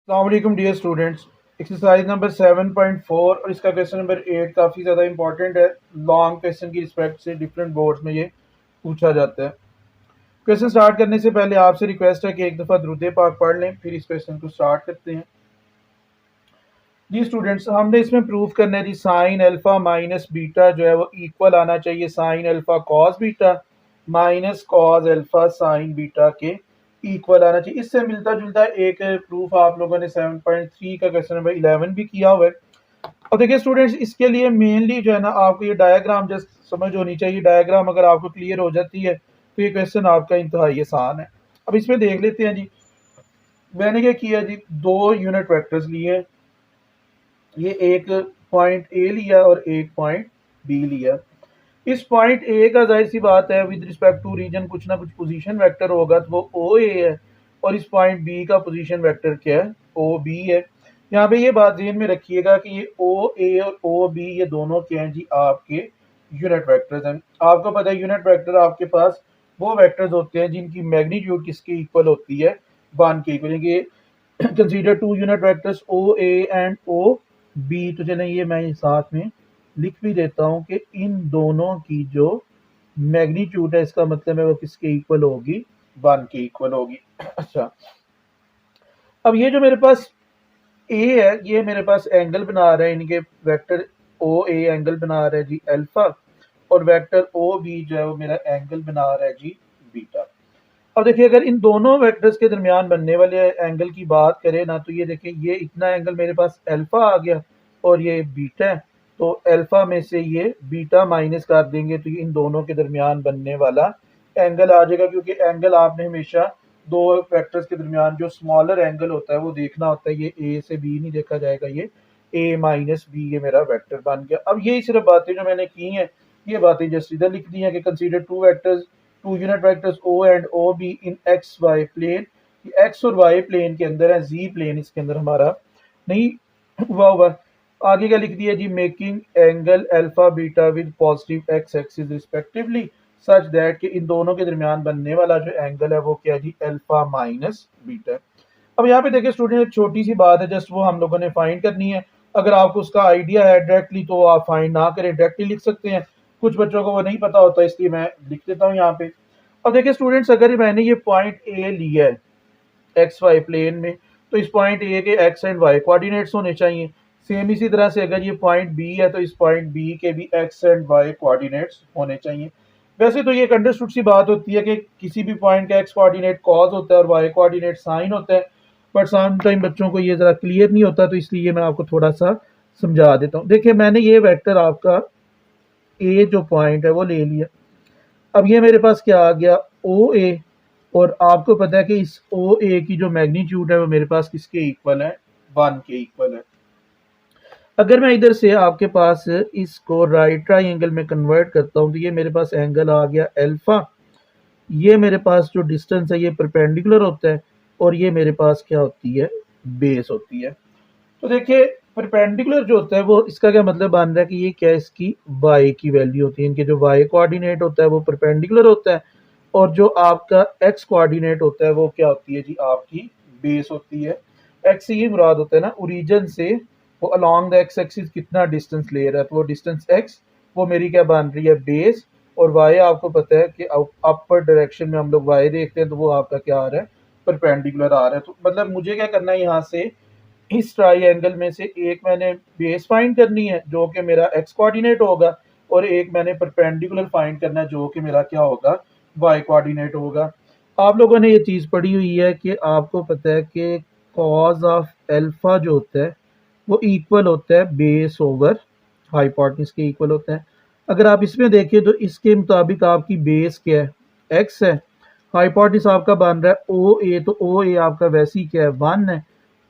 अस्सलाम dear students. Exercise number 7.4 और इसका क्वेश्चन नंबर 8 काफ़ी ज़्यादा इंपॉर्टेंट है। लॉन्ग क्वेश्चन की रिस्पेक्ट से डिफरेंट बोर्ड्स में ये पूछा जाता है। क्वेश्चन स्टार्ट करने से पहले आपसे रिक्वेस्ट है कि एक दफ़ा दुरूद पाक पढ़ लें, फिर इस क्वेश्चन को स्टार्ट करते हैं। जी स्टूडेंट्स, हमने इसमें प्रूव करना है जी साइन अल्फ़ा माइनस बीटा जो है वो इक्वल आना चाहिए sine alpha cos beta minus cos alpha sine beta के इक्वल आना चाहिए। इससे मिलता जुलता एक प्रूफ आप लोगों ने 7.3 का क्वेश्चन नंबर 11 भी किया हुआ है। और देखिए स्टूडेंट्स, इसके लिए मेनली जो है ना आपको ये डायग्राम जस्ट समझ होनी चाहिए। डायग्राम अगर आपको क्लियर हो जाती है तो ये क्वेश्चन आपका इंतहाई आसान है। अब इसमें देख लेते हैं जी, मैंने क्या किया जी, दो यूनिट वेक्टर्स लिए, ये एक पॉइंट ए लिया और एक पॉइंट बी लिया। इस पॉइंट ए का जाहिर सी बात है विद रिस्पेक्ट टू रीजन कुछ ना कुछ पोजीशन वेक्टर होगा, तो वो ओ ए है। और इस पॉइंट बी का पोजीशन वेक्टर क्या है, ओ बी है। यहाँ पे ये बात ध्यान में रखिएगा कि ये ओ ए और ओ बी ये दोनों क्या हैं जी, आपके यूनिट वेक्टर्स हैं। आपको पता है यूनिट वेक्टर आपके पास वो वेक्टर्स होते हैं जिनकी मैग्नीट्यूड किसके इक्वल होती है, 1 के equal. Consider two unit vectors O A and O B. तो चलें ये मैं साथ में लिख भी देता हूँ कि इन दोनों की जो मैग्नीट्यूड है इसका मतलब है वो किसके इक्वल होगी, 1 के इक्वल होगी। अच्छा, अब ये जो मेरे पास ए है ये मेरे पास एंगल बना रहा है, इनके वेक्टर ओ ए एंगल बना रहा है जी अल्फा, और वेक्टर ओ बी जो है वो मेरा एंगल बना रहा है जी बीटा। अब देखिए अगर इन दोनों वेक्टर्स के दरमियान बनने वाले एंगल की बात करें ना, तो ये देखिए ये इतना एंगल मेरे पास अल्फा आ गया और ये बीटा है। तो अल्फा में से ये बीटा माइनस कर देंगे तो ये इन दोनों के दरमियान बनने वाला एंगल आ जाएगा, क्योंकि एंगल आपने हमेशा दो वेक्टर्स के दरमियान जो स्मॉलर एंगल होता है वो देखना होता है। ये ए से बी नहीं देखा जाएगा, ये ए माइनस बी ये मेरा वेक्टर बन गया। अब ये सिर्फ बातें जो मैंने की हैं ये बातें जस्ट इधर लिख दी हैं कि consider two unit vectors O and O B in X Y plane. X और वाई प्लेन के अंदर है, जी प्लेन इसके अंदर हमारा नहीं हुआ हुआ। आगे क्या लिख दिया जी, making angle alpha beta with positive x axis respectively such that कि इन दोनों के दरमियान बनने वाला जो एंगल है वो क्या जी, अल्फा माइनस बीटा है। अब यहाँ पे देखिए स्टूडेंट, एक छोटी सी बात है जस्ट वो हम लोगों ने फाइंड करनी है। अगर आपको उसका आइडिया है डायरेक्टली तो आप फाइंड ना करें, डायरेक्टली लिख सकते हैं। कुछ बच्चों को वो नहीं पता होता, इसलिए मैं लिख देता हूँ यहाँ पे। अब देखिए स्टूडेंट्स, अगर मैंने ये पॉइंट ए लिया है एक्स वाई प्लेन में, तो इस पॉइंट ए के एक्स एंड वाई कोऑर्डिनेट्स होने चाहिए। सेम इसी तरह से अगर ये पॉइंट बी है तो इस पॉइंट बी के भी एक्स एंड वाई कोऑर्डिनेट्स होने चाहिए। वैसे तो ये एक अंडरस्टूड सी बात होती है कि किसी भी पॉइंट का एक्स कोऑर्डिनेट कॉस होता है और वाई कोऑर्डिनेट साइन होता है, बट सम टाइम बच्चों को ये ज़रा क्लियर नहीं होता, तो इसलिए मैं आपको थोड़ा सा समझा देता हूँ। देखिए मैंने ये वेक्टर आपका ए जो पॉइंट है वो ले लिया। अब ये मेरे पास क्या आ गया, ओ ए। और आपको पता है कि इस ओ ए की जो मैग्नीट्यूड है वो मेरे पास किसके इक्वल है, 1 के इक्वल है। अगर मैं इधर से आपके पास इसको राइट ट्राइंगल में कन्वर्ट करता हूँ तो ये मेरे पास एंगल आ गया अल्फा। ये मेरे पास जो डिस्टेंस है ये परपेंडिकुलर होता है और ये मेरे पास क्या होती है, बेस होती है। तो देखिए परपेंडिकुलर जो होता है वो इसका क्या मतलब बन रहा है कि ये क्या इसकी y की वैल्यू होती है। इनके जो y कोऑर्डिनेट होता है वो परपेंडिकुलर होता है और जो आपका x कोऑर्डिनेट होता है वो क्या होती है जी, आपकी बेस होती है। x से ये मुराद होता है ना ओरिजिन से वो अलोंग द एक्स एक्सिस कितना डिस्टेंस ले रहा है, तो वो डिस्टेंस x वो मेरी क्या बन रही है, बेस। और y आपको पता है कि अपर डायरेक्शन में हम लोग y देखते हैं तो वो आपका क्या आ रहा है, परपेंडिकुलर आ रहा है। तो मतलब मुझे क्या करना है, यहाँ से इस ट्राइंगल में से एक मैंने बेस फाइंड करनी है जो कि मेरा एक्स कोऑर्डिनेट होगा, और एक मैंने परपेंडिकुलर फाइंड करना है जो कि मेरा क्या होगा, वाई कोऑर्डिनेट होगा। आप लोगों ने ये चीज़ पढ़ी हुई है कि आपको पता है कि कॉज ऑफ अल्फा जो होता है वो इक्वल होता है बेस ओवर हाइपोटेन्यूज के इक्वल होता है। अगर आप इसमें देखिए तो इसके मुताबिक आपकी बेस क्या है, एक्स है। हाइपोटेन्यूज आपका बन रहा है ओ ए, तो ओ ए आपका वैसे ही क्या है, 1 है।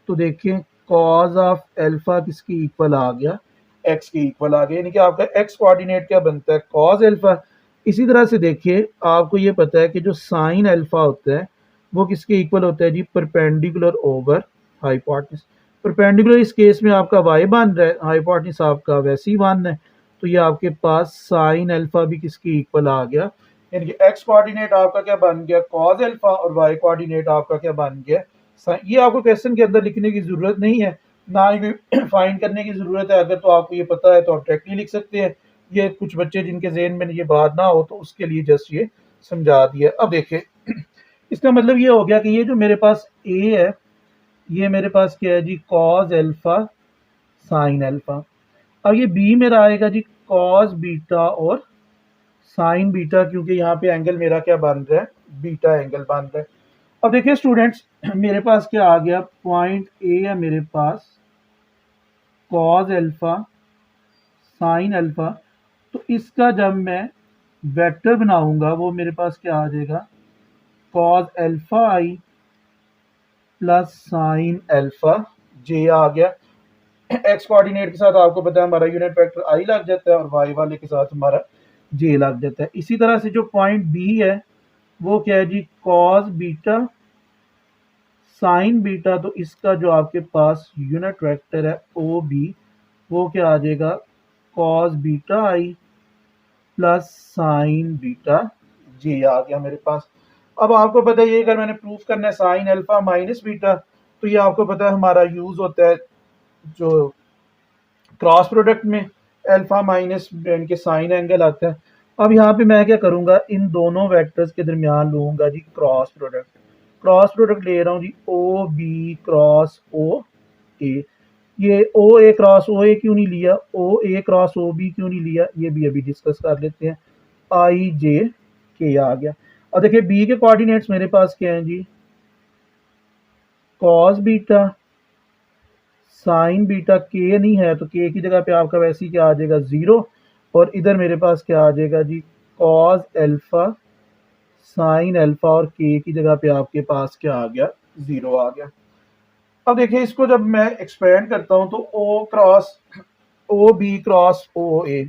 तो देखिए कॉज ऑफ अल्फा किसके इक्वल आ गया, एक्स के इक्वल आ गया, यानी कि आपका एक्स कोऑर्डिनेट क्या बनता है, कॉज अल्फा। इसी तरह से देखिए आपको ये पता है कि जो साइन अल्फा होता है वो किसके इक्वल होता है जी, परपेंडिकुलर ओवर हाइपोटेन्यूज। परपेंडिकुलर इस केस में आपका वाई बन रहा है, हाइपोटेन्यूज आपका वैसे ही 1 है। तो ये आपके पास साइन अल्फा भी किसके इक्वल आ गया, यानी कि एक्स कोऑर्डिनेट आपका क्या बन गया, कॉज अल्फा, और वाई कोऑर्डिनेट आपका क्या बन गया, ये आपको क्वेश्चन के अंदर लिखने की ज़रूरत नहीं है, ना ही फाइंड करने की ज़रूरत है। अगर तो आपको ये पता है तो आप डायरेक्टली लिख सकते हैं। ये कुछ बच्चे जिनके ज़हन में ये बात ना हो तो उसके लिए जस्ट ये समझा दिया। अब देखिए इसका मतलब ये हो गया कि ये जो मेरे पास ए है, ये मेरे पास क्या है जी, कॉज अल्फा साइन अल्फा। अब ये बी मेरा आएगा जी कॉस बीटा और साइन बीटा, क्योंकि यहाँ पे एंगल मेरा क्या बन रहा है, बीटा एंगल बन रहा है। अब देखिए स्टूडेंट्स, मेरे पास क्या आ गया, पॉइंट ए है मेरे पास कॉज अल्फा साइन अल्फा। तो इसका जब मैं वेक्टर बनाऊंगा वो मेरे पास क्या आ जाएगा, कॉज अल्फा आई प्लस साइन अल्फा जे आ गया। एक्स कोऑर्डिनेट के साथ आपको पता है हमारा यूनिट वेक्टर आई लग जाता है और वाई वाले के साथ हमारा जे लग जाता है। इसी तरह से जो पॉइंट बी है वो क्या है जी, कॉस बीटा साइन बीटा। तो इसका जो आपके पास यूनिट वेक्टर है ओ बी, वो क्या आ जाएगा, कॉस बीटा आई प्लस साइन बीटा जे आ गया मेरे पास। अब आपको पता है ये अगर मैंने प्रूफ करना है साइन अल्फा माइनस बीटा, तो ये आपको पता है हमारा यूज होता है जो क्रॉस प्रोडक्ट में अल्फा माइनस इनके साइन एंगल आता है। अब यहाँ पे मैं क्या करूँगा, इन दोनों वेक्टर्स के दरमियान लूँगा जी क्रॉस प्रोडक्ट। क्रॉस प्रोडक्ट ले रहा हूँ जी ओ बी क्रॉस ओ ए। ये ओ ए क्रॉस ओ ए क्यों नहीं लिया, ओ ए क्रॉस ओ बी क्यों नहीं लिया, ये भी अभी डिस्कस कर लेते हैं। आई जे के आ गया। और देखिए बी के कोऑर्डिनेट्स मेरे पास क्या हैं जी, कॉस बीटा साइन बीटा, के नहीं है तो के की जगह पे आपका वैसे ही क्या आ जाएगा, जीरो। और इधर मेरे पास क्या आ जाएगा जी, कॉस अल्फा साइन अल्फा, और के की जगह पे आपके पास क्या आ गया, जीरो आ गया। अब देखिए इसको जब मैं एक्सपेंड करता हूं तो ओ क्रॉस ओ बी क्रॉस ओ ए,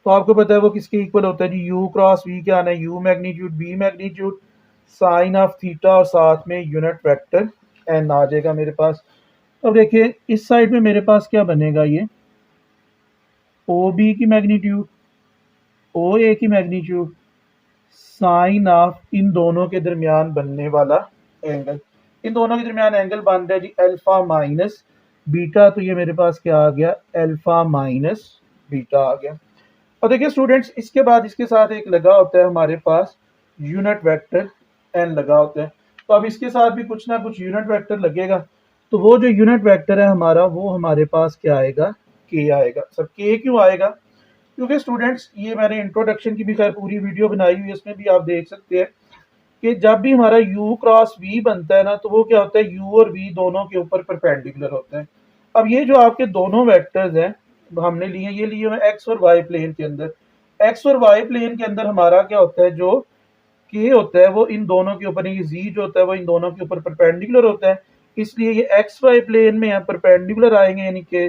तो आपको पता है वो किसके इक्वल होता है जी, यू क्रॉस वी क्या आना है, U magnitude B magnitude sine of theta और साथ में यूनिट वेक्टर एन आ जाएगा मेरे पास। अब देखिए इस साइड में मेरे पास क्या बनेगा, ये ओ बी की मैग्नीट्यूड ओ ए की मैग्नीट्यूड साइन ऑफ इन दोनों के दरमियान बनने वाला एंगल। इन दोनों के दरमियान एंगल बन रहा है जी अल्फा माइनस बीटा। तो ये मेरे पास क्या आ गया, अल्फा माइनस बीटा आ गया। और देखिए स्टूडेंट्स, इसके बाद इसके साथ एक लगा होता है हमारे पास यूनिट वेक्टर एन लगा होता है। तो अब इसके साथ भी कुछ ना कुछ यूनिट वेक्टर लगेगा। तो वो जो यूनिट वेक्टर है हमारा, वो हमारे पास क्या आएगा, के आएगा। सर के क्यों आएगा, क्योंकि स्टूडेंट्स ये मैंने इंट्रोडक्शन की भी खैर पूरी वीडियो बनाई हुई है, इसमें भी आप देख सकते हैं कि जब भी हमारा u क्रॉस v बनता है ना, तो वो क्या होता है, u और v दोनों के ऊपर परपेंडिकुलर होते हैं। अब ये जो आपके दोनों वेक्टर्स हैं हमने लिए, ये लिए हुए एक्स और वाई प्लेन के अंदर। एक्स और वाई प्लेन के अंदर हमारा क्या होता है, जो के होता है वो इन दोनों के ऊपर, ये जी जो होता है वो इन दोनों के ऊपर परपेंडिकुलर होता है। इसलिए ये एक्स वाई प्लेन में परपेंडिकुलर आएंगे, यानी कि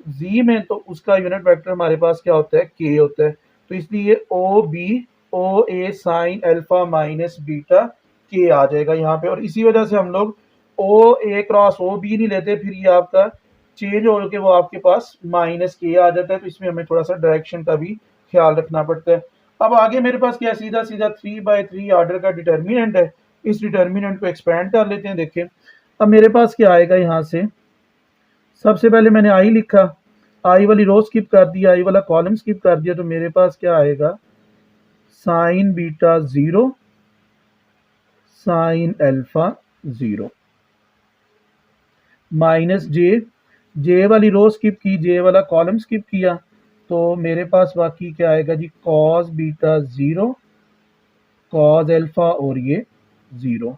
जी में, तो उसका यूनिट वेक्टर हमारे पास क्या होता है, के होता है। तो इसलिए ओ बी ओ ए साइन अल्फा माइनस बीटा के आ जाएगा यहाँ पे। और इसी वजह से हम लोग ओ ए क्रॉस ओ बी नहीं लेते, फिर ये आपका चेंज हो के वो आपके पास माइनस के आ जाता है। तो इसमें हमें थोड़ा सा डायरेक्शन का भी ख्याल रखना पड़ता है। अब आगे मेरे पास क्या, सीधा सीधा 3/3 ऑर्डर का डिटर्मिनेंट है। इस डिटर्मिनेंट को एक्सपेंड कर लेते हैं। देखें अब मेरे पास क्या आएगा, यहाँ से सबसे पहले मैंने आई लिखा, आई वाली रो स्किप कर दिया, आई वाला कॉलम स्किप कर दिया, तो मेरे पास क्या आएगा, sine beta zero sine alpha zero minus J, J वाली रो स्किप की, जे वाला कॉलम स्किप किया, तो मेरे पास बाकी क्या आएगा जी, cos beta zero cos alpha और ये जीरो,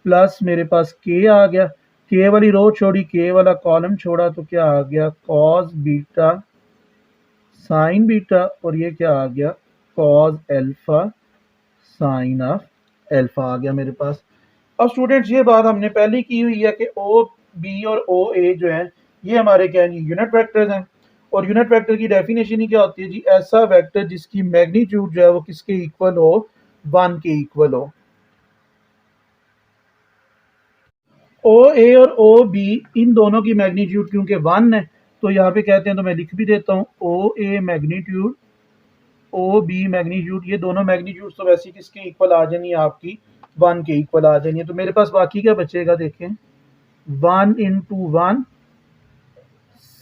प्लस मेरे पास के आ गया, के वाली रो छोड़ी, के वाला कॉलम छोड़ा, तो क्या आ गया, कॉस बीटा साइन बीटा, और ये क्या आ गया, cos alpha sine of alpha आ गया मेरे पास। अब स्टूडेंट्स ये बात हमने पहले की हुई है कि ओ बी और ओ ए जो है ये हमारे क्या है, यूनिट वेक्टर्स हैं। और यूनिट वेक्टर की डेफिनेशन ही क्या होती है जी, ऐसा वेक्टर जिसकी मैग्नीट्यूड जो है वो किसके इक्वल हो, 1 के इक्वल हो। ओ ए और ओ बी इन दोनों की मैग्नीट्यूड क्योंकि 1 है, तो यहाँ पे कहते हैं, तो मैं लिख भी देता हूँ, ओ ए मैग्नीट्यूड ओ बी मैग्नीट्यूड, ये दोनों मैग्नीट्यूड तो वैसे किसके इक्वल आ जानी है, आपकी 1 के इक्वल आ जानी है। तो मेरे पास बाकी क्या बचेगा, देखें 1 × 1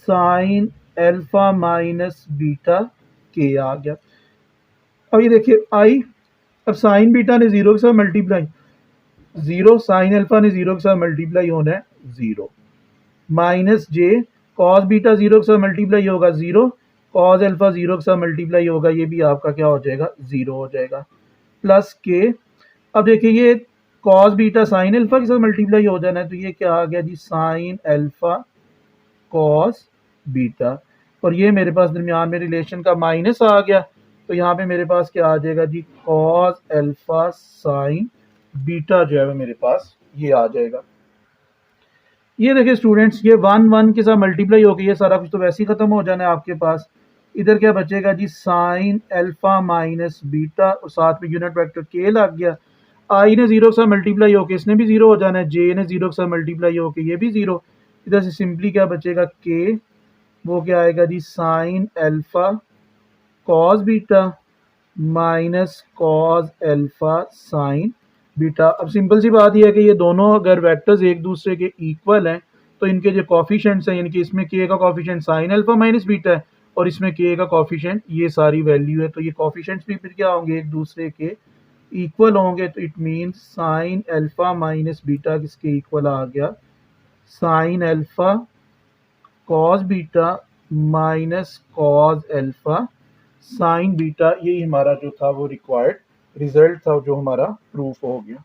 साइन अल्फा माइनस बीटा के आ गया। अब ये देखिए आई, अब साइन बीटा ने 0 के साथ मल्टीप्लाई, 0 साइन अल्फा ने 0 के साथ मल्टीप्लाई होना है 0, माइनस जे कॉस बीटा 0 के साथ मल्टीप्लाई होगा 0, कॉस अल्फा 0 के साथ मल्टीप्लाई होगा, ये भी आपका क्या हो जाएगा 0 हो जाएगा, प्लस के। अब देखिए ये कॉस बीटा साइन अल्फा के साथ मल्टीप्लाई हो जाना है, तो ये क्या आ गया जी साइन अल्फा कॉस बीटा, और ये मेरे पास दरमियान में रिलेशन का माइनस आ गया, तो यहाँ पे मेरे पास क्या आ जाएगा जी कॉस अल्फा साइन बीटा जो है मेरे पास ये आ जाएगा। ये देखिए स्टूडेंट्स, ये 1 के साथ मल्टीप्लाई हो गई, ये सारा कुछ तो वैसे ही खत्म हो जाना है आपके पास। इधर क्या बचेगा जी साइन अल्फा माइनस बीटा, और साथ में यूनिट वेक्टर के लग गया। आई ने 0 के साथ मल्टीप्लाई होके इसने भी 0 हो जाना है, जे ने 0 के साथ मल्टीप्लाई होके ये भी 0। इधर से सिंपली क्या बचेगा के, वो क्या आएगा जी sine alpha cos beta minus cos alpha sine beta. अब सिंपल सी बात यह है कि ये दोनों अगर वेक्टर्स एक दूसरे के इक्वल हैं तो इनके जो कॉफिशेंट्स हैं, यानी कि इसमें के का coefficient sine alpha minus beta है और इसमें के का कॉफिशेंट ये सारी वैल्यू है, तो ये कॉफिशेंट्स भी फिर क्या होंगे एक दूसरे के इक्वल होंगे, तो it means sine alpha minus beta किसके इक्वल आ गया sign alpha cos beta minus cos alpha sine beta. यही हमारा जो था वो रिक्वायर्ड रिजल्ट था जो हमारा प्रूफ हो गया।